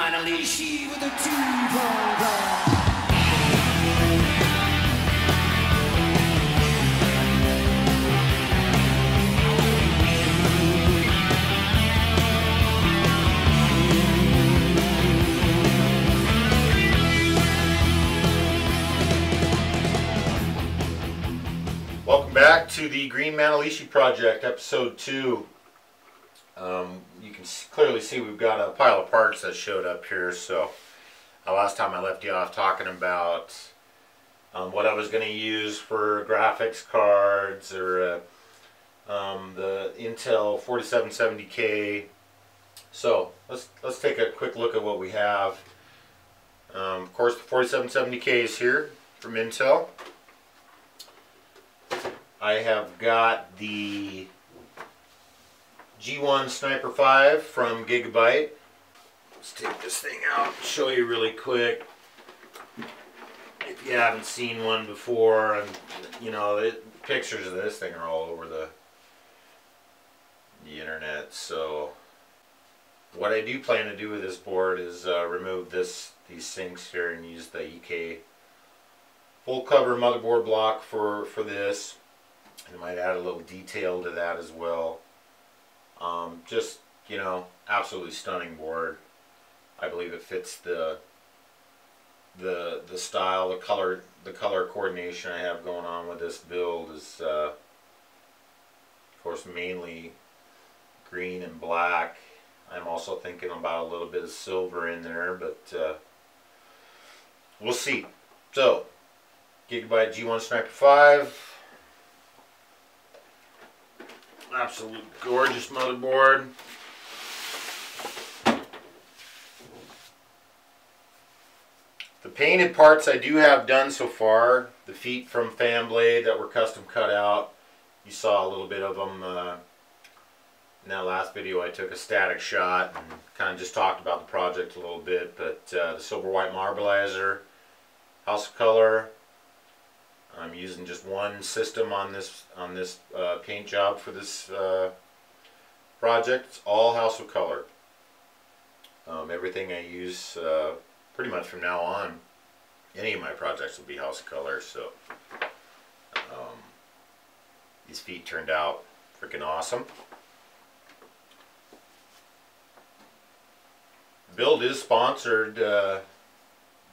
Manalishi with a 2-point. Welcome back to the Green Manalishi Project, episode 2. You can clearly see we've got a pile of parts that showed up here. So last time I left you off talking about what I was going to use for graphics cards or the Intel 4770K. So let's take a quick look at what we have. Of course, the 4770K is here from Intel. I have got the G1 Sniper 5 from Gigabyte. Let's take this thing out and show you really quick. If you haven't seen one before, and you know, pictures of this thing are all over the internet. So what I do plan to do with this board is remove these sinks here and use the EK full cover motherboard block for this. And I might add a little detail to that as well. Just, you know, absolutely stunning board. I believe it fits the style, the color coordination I have going on with this build is, of course, mainly green and black. I'm also thinking about a little bit of silver in there, but we'll see. So, Gigabyte G1 Sniper 5. Absolute gorgeous motherboard. The painted parts I do have done so far. The feet from Fan Blade that were custom cut out. You saw a little bit of them in that last video. I took a static shot and kind of just talked about the project a little bit. But the silver white marbleizer, House of Color. I'm using just one system on this paint job for this project. It's all House of Color. Everything I use pretty much from now on, any of my projects will be House of Color. So these feet turned out freaking awesome. The build is sponsored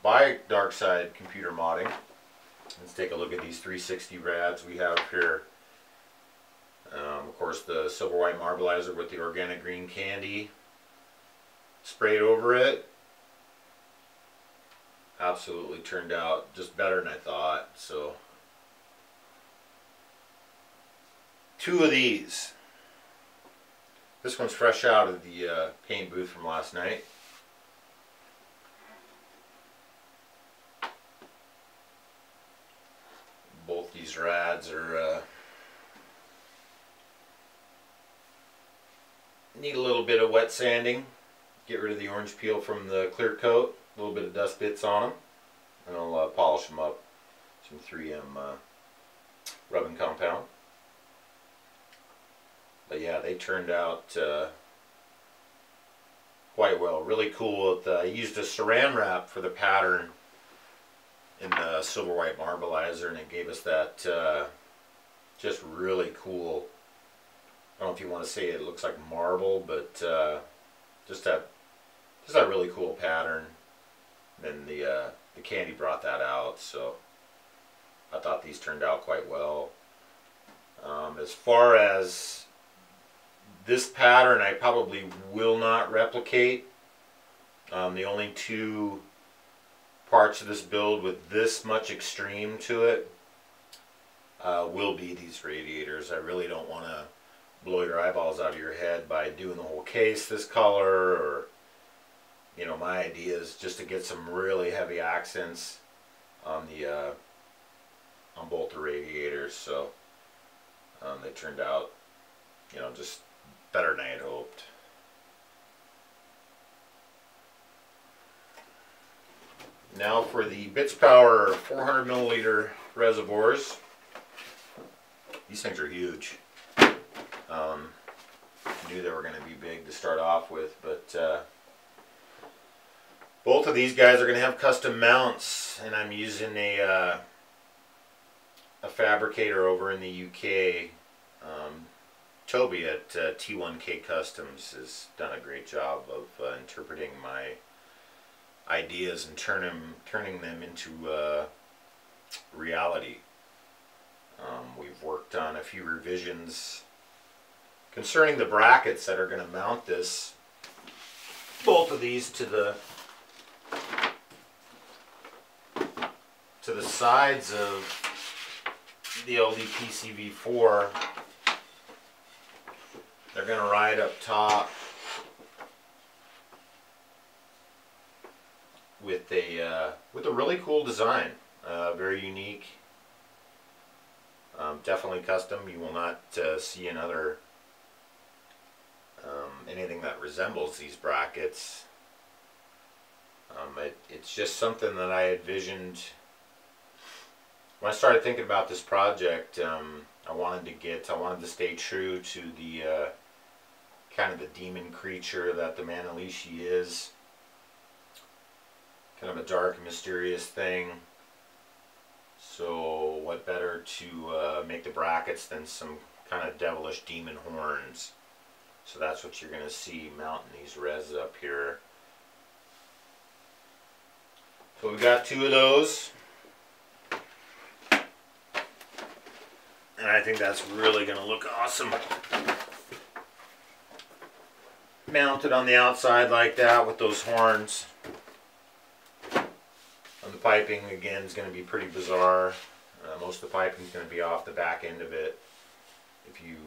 by Darkside Computer Modding. Let's take a look at these 360 rads we have here. Of course, the silver white marbleizer with the organic green candy sprayed over it. Absolutely turned out just better than I thought. So, 2 of these. This one's fresh out of the paint booth from last night. Both these rads are need a little bit of wet sanding. Get rid of the orange peel from the clear coat. A little bit of dust bits on them. And I'll polish them up. Some 3M rubbing compound. But yeah, they turned out quite well. Really cool. I used a saran wrap for the pattern in the silver white marbleizer, and it gave us that just really cool, I don't know if you want to say it looks like marble, but just that really cool pattern. Then the candy brought that out, so I thought these turned out quite well. As far as this pattern, I probably will not replicate. The only 2 parts of this build with this much extreme to it will be these radiators. I really don't want to blow your eyeballs out of your head by doing the whole case this color, or, you know, my idea is just to get some really heavy accents on the on both the radiators. So they turned out, you know, just better than I had hoped. Now for the Bits Power 400 milliliter reservoirs. These things are huge. Knew they were going to be big to start off with, but Both of these guys are going to have custom mounts, and I'm using a fabricator over in the UK. Toby at T1K Customs has done a great job of interpreting my ideas and turning them into reality. We've worked on a few revisions concerning the brackets that are going to mount both of these to the sides of the LDPCV4. They're going to ride up top with a really cool design, very unique, definitely custom. You will not see another anything that resembles these brackets. It's just something that I envisioned when I started thinking about this project. I wanted to stay true to the kind of the demon creature that the Manalishi is. Kind of a dark, mysterious thing. So what better to make the brackets than some kind of devilish demon horns. So that's what you're going to see mounting these res up here. So we got 2 of those. And I think that's really going to look awesome. Mounted on the outside like that with those horns. And the piping again is going to be pretty bizarre. Most of the piping is going to be off the back end of it. If you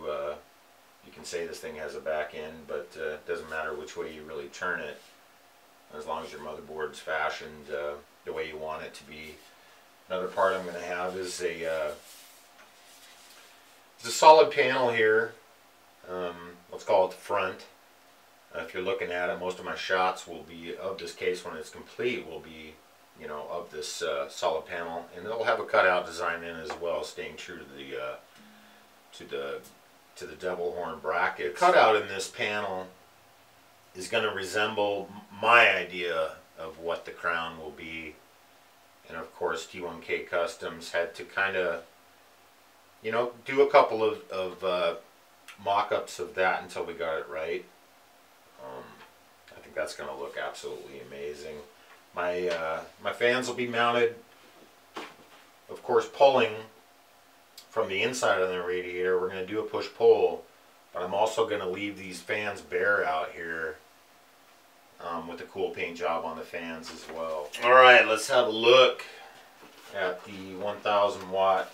can say this thing has a back end, but it doesn't matter which way you really turn it, as long as your motherboard's fashioned the way you want it to be. Another part I'm going to have is a solid panel here. Let's call it the front. If you're looking at it, most of my shots will be of this case when it's complete. Will be, you know, of this solid panel, and it'll have a cutout design in as well, staying true to the devil horn bracket. The cutout in this panel is going to resemble my idea of what the crown will be, and of course T1K Customs had to kind of, you know, do a couple of mock-ups of that until we got it right. I think that's going to look absolutely amazing. My fans will be mounted, of course, pulling from the inside of the radiator. We're going to do a push-pull, but I'm also going to leave these fans bare out here with a cool paint job on the fans as well. Alright, let's have a look at the 1000 watt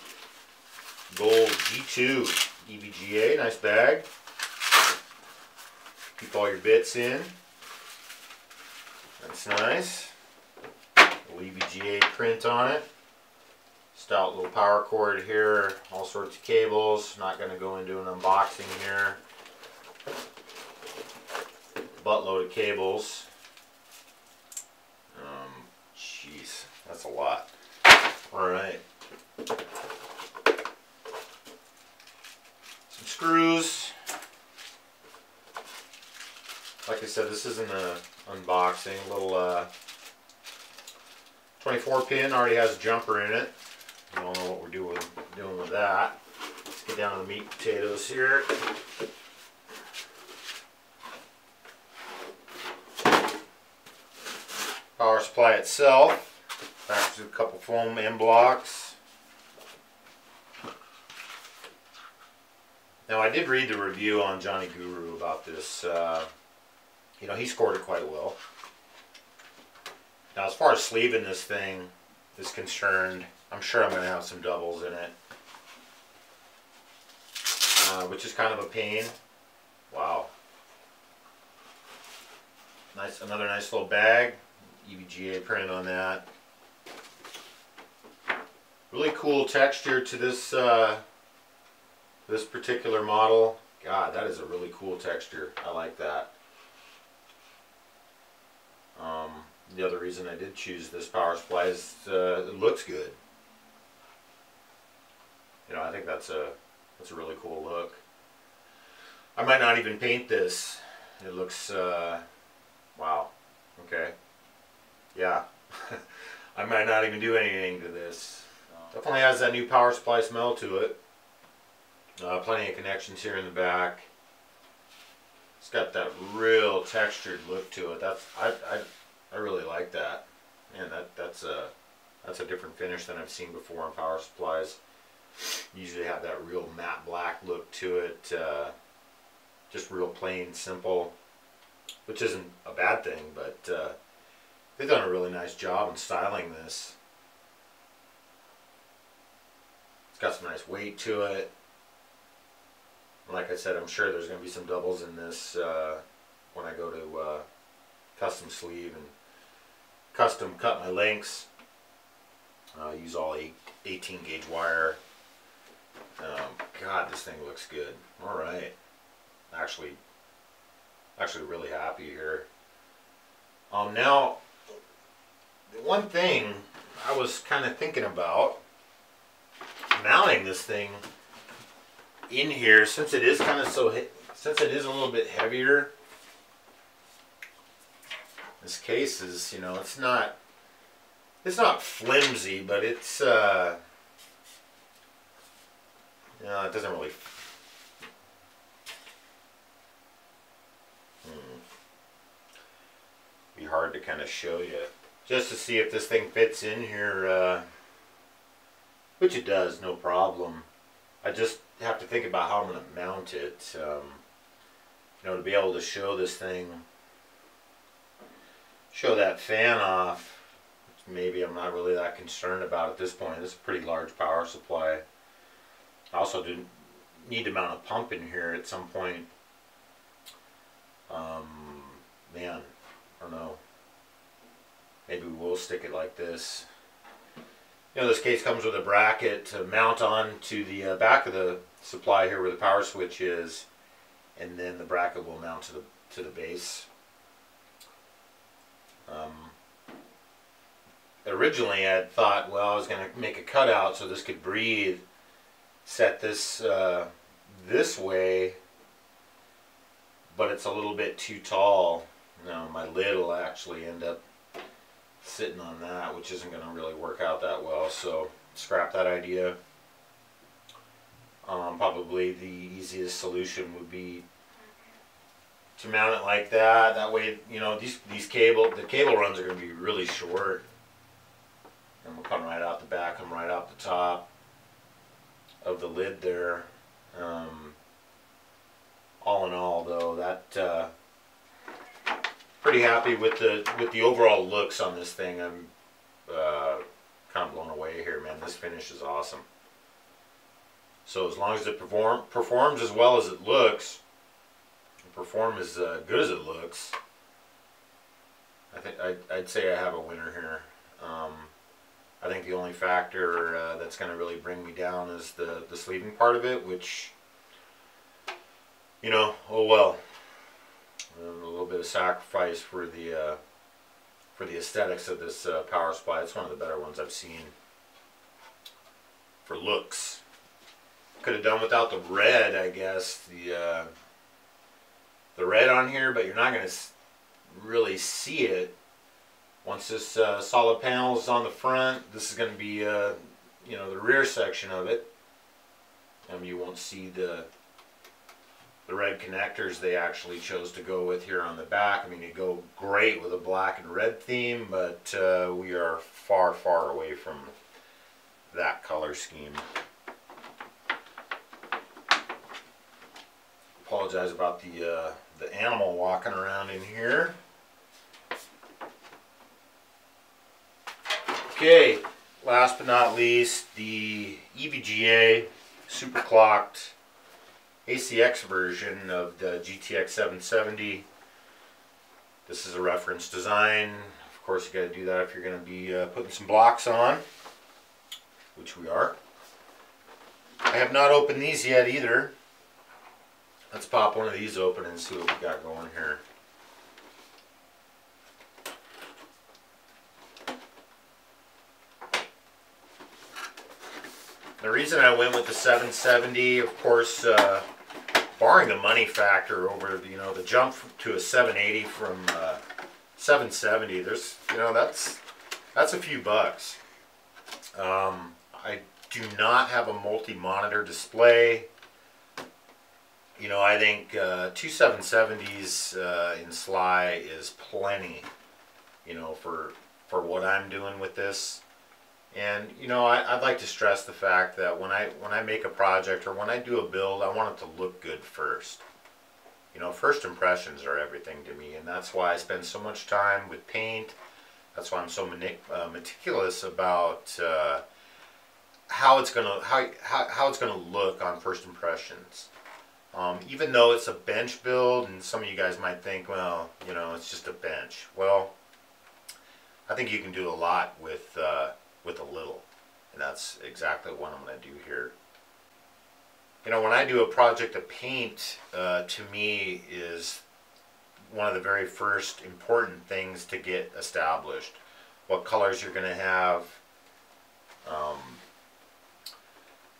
gold G2 EVGA. Nice bag. Keep all your bits in. That's nice. Little EVGA print on it. Stout little power cord here. All sorts of cables. Not going to go into an unboxing here. Buttload of cables. Jeez, that's a lot. Alright. Some screws. Like I said, this isn't an unboxing. A little 24 pin, already has a jumper in it. You all know what we're doing with that. Let's get down to the meat and potatoes here. Power supply itself. Back to a couple foam end blocks. Now I did read the review on Johnny Guru about this. You know, he scored it quite well. Now as far as sleeving this thing is concerned, I'm sure I'm going to have some doubles in it. Which is kind of a pain. Wow. Nice, another nice little bag. EVGA print on that. Really cool texture to this this particular model. God, that is a really cool texture. I like that. The other reason I did choose this power supply is it looks good. You know, I think that's a really cool look. I might not even paint this. It looks wow. Okay. yeah, I might not even do anything to this. Definitely has that new power supply smell to it. Plenty of connections here in the back. It's got that real textured look to it. I really like that. Man, that's a different finish than I've seen before on power supplies. Usually have that real matte black look to it. Just real plain, simple, which isn't a bad thing, but they've done a really nice job in styling this. It's got some nice weight to it. Like I said, I'm sure there's going to be some doubles in this when I go to custom sleeve and custom cut my lengths. Use all 18 gauge wire. God, this thing looks good. All right, actually really happy here. Now, one thing I was kind of thinking about mounting this thing in here, since it is kind of since it is a little bit heavier. This case is, you know, it's not flimsy, but it's you know, it doesn't really be hard to kind of show you just to see if this thing fits in here, which it does, no problem. I just have to think about how I'm going to mount it, you know, to be able to show this thing, show that fan off. Maybe I'm not really that concerned about at this point. This is a pretty large power supply. I also do need to mount a pump in here at some point. Man, I don't know. Maybe we'll stick it like this. You know, this case comes with a bracket to mount on to the back of the supply here where the power switch is, and then the bracket will mount to the base. Originally I had thought, well, I was going to make a cutout so this could breathe, set this this way, but it's a little bit too tall. Now my lid will actually end up sitting on that, which isn't going to really work out that well, so scrap that idea. Probably the easiest solution would be to mount it like that. That way, you know, the cable runs are going to be really short, and we'll come right out the back, come right out the top of the lid there. All in all, though, that pretty happy with the overall looks on this thing. I'm kind of blown away here, man. This finish is awesome. So as long as it performs as well as it looks, perform as good as it looks, I think I'd say I have a winner here. I think the only factor that's going to really bring me down is the sleeving part of it, which, you know, oh well. A little bit of sacrifice for the aesthetics of this power supply. It's one of the better ones I've seen for looks. Could have done without the red, I guess, the red on here, but you're not going to really see it. Once this solid panel is on the front, this is going to be you know, the rear section of it, and you won't see the red connectors they actually chose to go with here on the back. I mean, you go great with a black and red theme, but we are far, far away from that color scheme. Apologize about the animal walking around in here. Okay, last but not least, the EVGA super clocked ACX version of the GTX 770. This is a reference design. Of course, you got to do that if you're going to be putting some blocks on, which we are. I have not opened these yet either. Let's pop one of these open and see what we got going here. The reason I went with the 770, of course, barring the money factor over, you know, the jump to a 780 from 770. There's, you know, that's a few bucks. I do not have a multi-monitor display. You know, I think 2 770s in Sly is plenty, you know, for what I'm doing with this. And, you know, I'd like to stress the fact that when I make a project or when I do a build, I want it to look good first. You know, first impressions are everything to me, and that's why I spend so much time with paint. That's why I'm so meticulous about how it's gonna look on first impressions. Even though it's a bench build, and some of you guys might think, well, you know, it's just a bench. Well, I think you can do a lot with a little, and that's exactly what I'm going to do here. You know, when I do a project of paint, to me is one of the very first important things to get established. What colors you're going to have.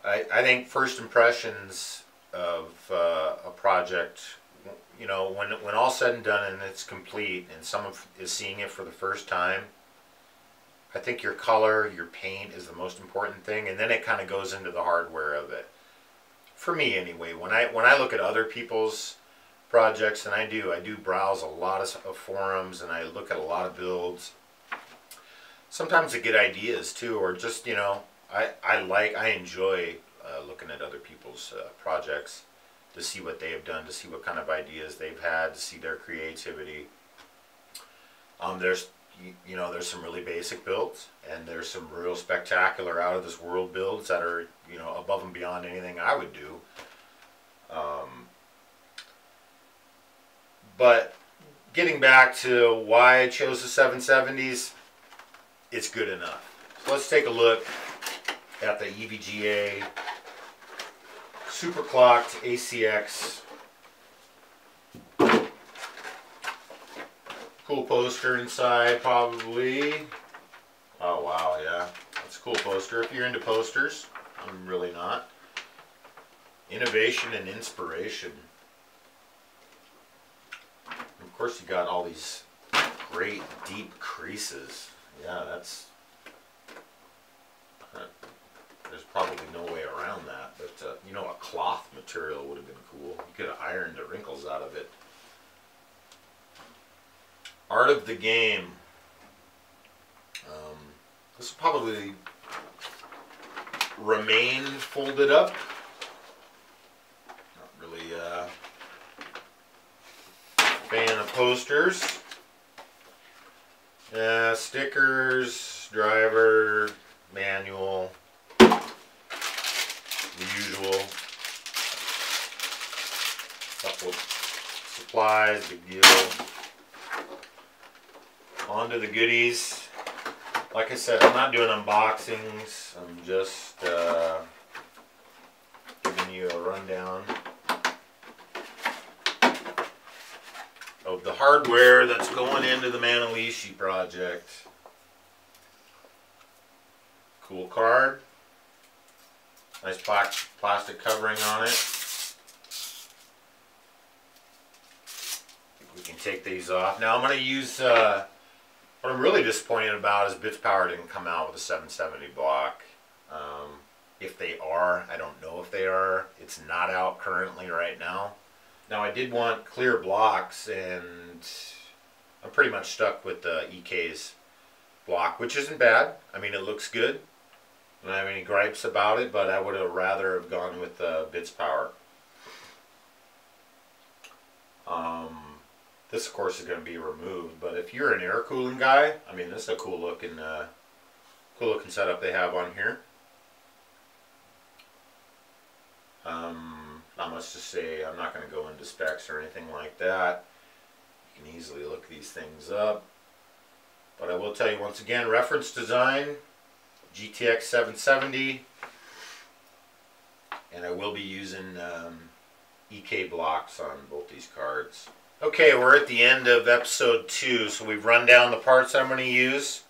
I think first impressions of a project, you know, when all said and done and it's complete and someone is seeing it for the first time, I think your color, your paint is the most important thing, and then it kind of goes into the hardware of it. For me anyway, when I look at other people's projects, and I do browse a lot of forums and I look at a lot of builds, sometimes to get ideas too, or just, you know, I enjoy looking at other people's projects to see what they have done, to see what kind of ideas they've had, to see their creativity. There's, you know, there's some really basic builds, and there's some real spectacular, out of this world builds that are, you know, above and beyond anything I would do. But getting back to why I chose the 770s, it's good enough. So let's take a look at the EVGA Super Clocked ACX. Cool poster inside, probably. Oh wow, yeah, that's a cool poster. If you're into posters, I'm really not. Innovation and inspiration. And of course, you got all these great deep creases. Yeah, that's. There's probably no way around that, but you know, a cloth material would have been cool. You could have ironed the wrinkles out of it. Art of the game. This will probably remain folded up. Not really a fan of posters. Stickers, driver, manual, the usual. Couple supplies, big deal. On to the goodies. Like I said, I'm not doing unboxings. I'm just giving you a rundown of the hardware that's going into the Manalishi project. Cool card. Nice plastic covering on it. We can take these off. Now I'm going to use, what I'm really disappointed about is Bits Power didn't come out with a 770 block. If they are, I don't know if they are. It's not out currently right now. Now I did want clear blocks, and I'm pretty much stuck with the EK's block, which isn't bad. I mean, it looks good. I don't have any gripes about it, but I would have rather have gone with Bits Power. This, of course, is going to be removed, but if you're an air cooling guy, I mean, this is a cool looking setup they have on here. Not much to say. I'm not going to go into specs or anything like that. You can easily look these things up. But I will tell you once again, reference design, GTX 770, and I will be using EK blocks on both these cards. Okay, we're at the end of episode 2, so we've run down the parts I'm going to use.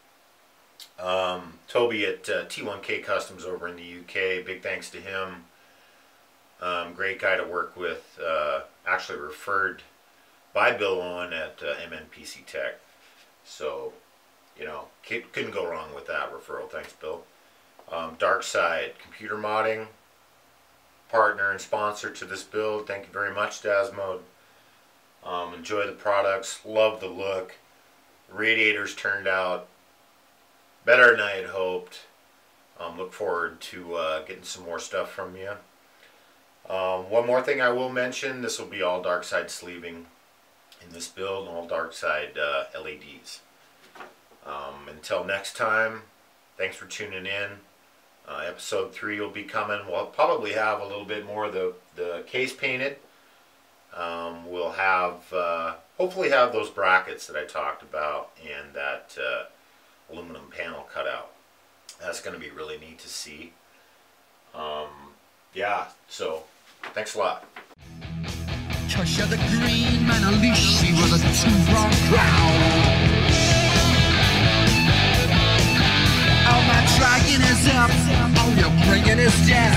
Toby at T1K Customs over in the UK, big thanks to him. Great guy to work with, actually referred by Bill Owen at MNPC Tech. So, you know, couldn't go wrong with that referral. Thanks, Bill. Dark Side Computer Modding, partner and sponsor to this build. Thank you very much, Dasmode. Enjoy the products. Love the look. Radiators turned out better than I had hoped. Look forward to getting some more stuff from you. One more thing I will mention, this will be all Dark Side sleeving in this build, and all Dark Side LEDs. Until next time, thanks for tuning in. Episode 3 will be coming. We'll probably have a little bit more of the case painted. We'll have, hopefully have those brackets that I talked about and that aluminum panel cut out. That's going to be really neat to see. Yeah, so thanks a lot. Tusha the green Manalishi with a two-prong crown. All my dragging is up, all your bringing is down.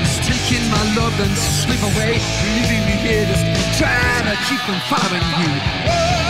It's taking my love and slip away, leaving me here just trying to keep from following you.